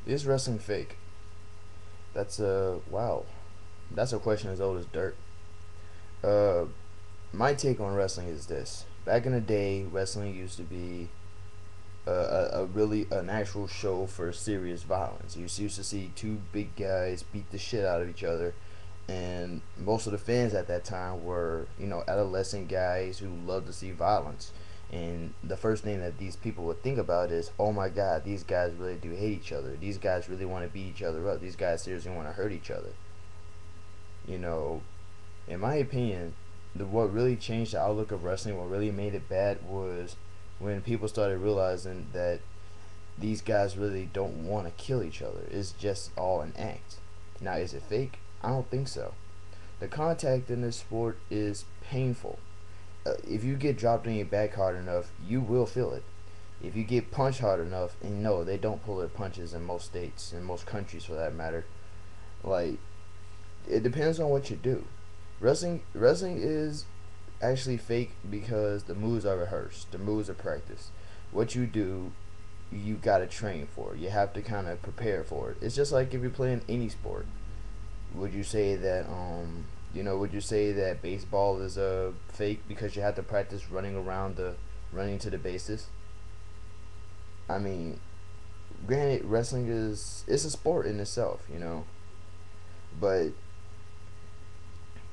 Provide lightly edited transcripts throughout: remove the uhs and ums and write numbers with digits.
Is wrestling fake? That's a wow. That's a question as old as dirt. Uh, my take on wrestling is this: back in the day, wrestling used to be a really an actual show for serious violence. You used to see two big guys beat the shit out of each other, and most of the fans at that time were adolescent guys who loved to see violence. And the first thing that these people would think about is, oh my god, these guys really do hate each other. These guys really want to beat each other up. These guys seriously want to hurt each other. You know, in my opinion, what really changed the outlook of wrestling, what really made it bad, was when people started realizing that these guys really don't want to kill each other. It's just all an act. Now, is it fake? I don't think so. The contact in this sport is painful. If you get dropped on your back hard enough, you will feel it. If you get punched hard enough, and no, they don't pull their punches in most states, in most countries for that matter. Like, it depends on what you do. Wrestling is actually fake because the moves are rehearsed, the moves are practiced. What you do, you gotta train for. You have to kind of prepare for it. It's just like if you're playing any sport. Would you say that would you say that baseball is fake because you have to practice running to the bases? I mean, granted, wrestling is it's a sport in itself, but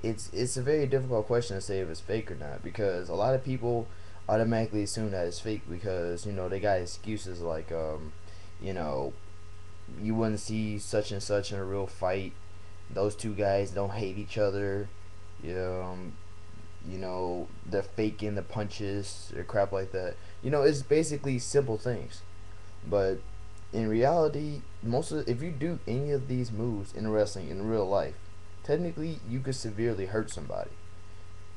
it's a very difficult question to say if it's fake or not, because a lot of people automatically assume that it's fake because they got excuses like you know you wouldn't see such and such in a real fight. Those two guys don't hate each other. You know, they're faking the punches or crap like that. It's basically simple things, but in reality, if you do any of these moves in wrestling in real life, technically you could severely hurt somebody.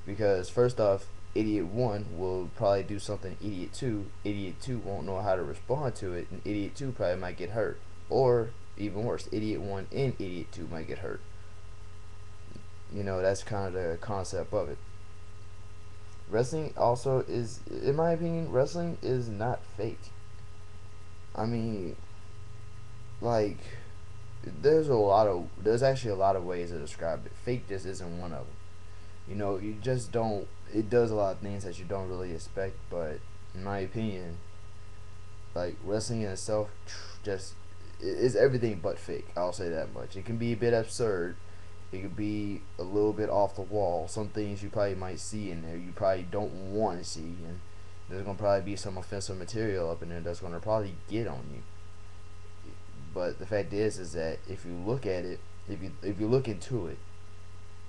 Because first off, idiot one will probably do something idiot two. Idiot two won't know how to respond to it, and idiot two probably might get hurt. Or even worse, idiot one and idiot two might get hurt. That's kind of the concept of it. Wrestling also is, in my opinion, wrestling is not fake. I mean, like, there's actually a lot of ways to describe it. Fake just isn't one of them. You just don't. It does a lot of things that you don't really expect, but in my opinion, like wrestling in itself, just is everything but fake. I'll say that much. It can be a bit absurd. It could be a little bit off the wall. Some things you probably might see in there you probably don't want to see, and there's gonna probably be some offensive material up in there that's gonna probably get on you. But the fact is that if you look at it, if you look into it,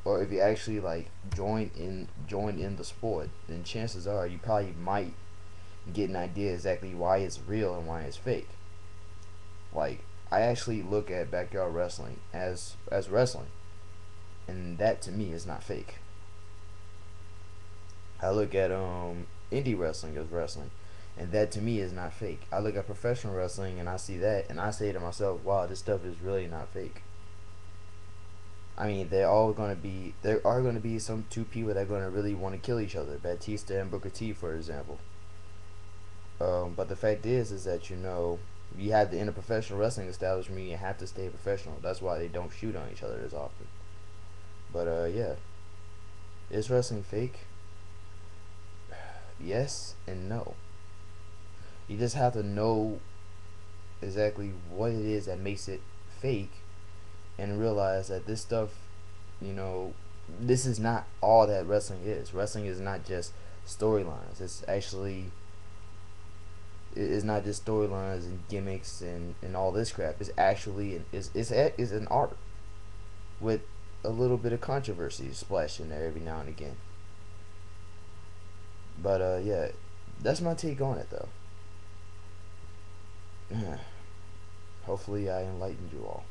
or if you actually like join in the sport, then chances are you probably might get an idea exactly why it's real and why it's fake. Like, I actually look at backyard wrestling as wrestling, and that to me is not fake. I look at indie wrestling as wrestling, and that to me is not fake. I look at professional wrestling and I see that, and I say to myself, wow, this stuff is really not fake. I mean, there are gonna be some two people that are gonna really want to kill each other, Batista and Booker T, for example. But the fact is that you have the interprofessional wrestling establishment. You have to stay professional. That's why they don't shoot on each other as often. But yeah, is wrestling fake? Yes and no. You just have to know exactly what it is that makes it fake, and realize that this stuff, you know, this is not all that wrestling is. Wrestling is not just storylines. It's not just storylines and gimmicks and all this crap. It's actually is an art with a little bit of controversy splashed in there every now and again. But yeah, that's my take on it though. Hopefully I enlightened you all.